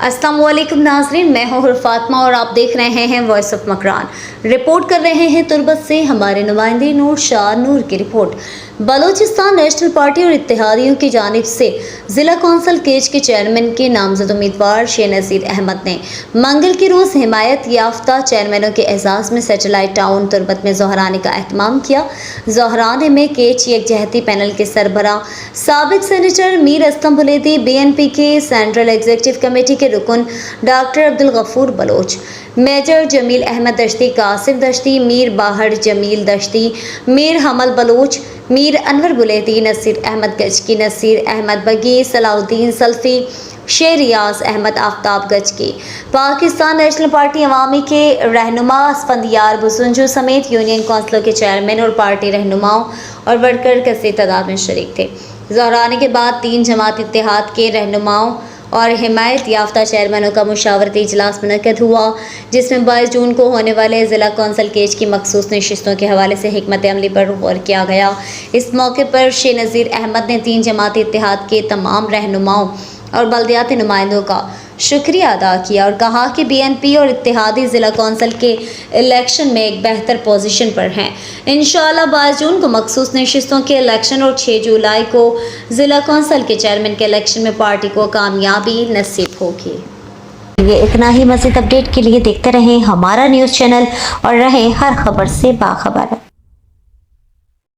अस्सलाम वालेकुम नाज़रीन, मैं हूँ फातिमा और आप देख रहे हैं वॉइस ऑफ मकरान। रिपोर्ट कर रहे हैं तुर्बत से हमारे नुमाइंदे नूर शाह नूर की रिपोर्ट। बलूचिस्तान नेशनल पार्टी और इत्तेहादियों की जानिब से ज़िला कौंसल केज के चेयरमैन के नामजद उम्मीदवार शेख नज़ीर अहमद ने मंगल के रोज़ हिमायत याफ्ता चेयरमैनों के एजाज़ में सैटेलाइट टाउन तुर्बत में ज़ोहराने का एहतमाम किया। ज़ोहराने में केज यकजहती पैनल के सरबराह साबिक सेनेटर मीर अस्लम बुलेदी, BNP के सेंट्रल एग्जीक्यूटिव कमेटी के रुकन doctor Abdul Ghafoor Baloch, major Jamil Ahmed Dashti, Qasim Dashti, Mir Bahar Jamil Dashti, Mir Hammal Baloch, Mir Anwar Buledi, Naseer Ahmed Gajki, Naseer Ahmed Baggi, Salahuddin Salfi, Sher Riaz Ahmed Aftab Gajki, Pakistan national party Awami के रहनुमा असफंदियार बुसुंजू समेत यूनियन काउंसिलों के चेयरमैन और पार्टी रहनुमाओं और वर्कर कसीर तादाद में शरीक थे। ज़ोहराने के बाद 3 जमात इत्तेहाद के रहनुमाओं और हिमायत याफ्ता चेयरमैनों का मुशावरती इजलास मुनक्कद हुआ, जिसमें 22 जून को होने वाले ज़िला कौंसल केज की मखसूस नशिस्तों के हवाले से हिकमत अमली पर गौर किया गया। इस मौके पर शेख नज़ीर अहमद ने 3 जमात इत्तेहाद के तमाम रहनुमाओं और बल्दियाती नुमाइंदों का शुक्रिया अदा किया और कहा कि BNP और इत्तेहादी ज़िला कौंसल के इलेक्शन में एक बेहतर पोजीशन पर हैं। इंशाअल्लाह 22 जून को मखसूस नशिस्तों के इलेक्शन और 6 जुलाई को ज़िला कौंसल के चेयरमैन के इलेक्शन में पार्टी को कामयाबी नसीब होगी। ये इतना ही। मज़ीद अपडेट के लिए देखते रहें हमारा न्यूज़ चैनल और रहें हर खबर से बाखबर।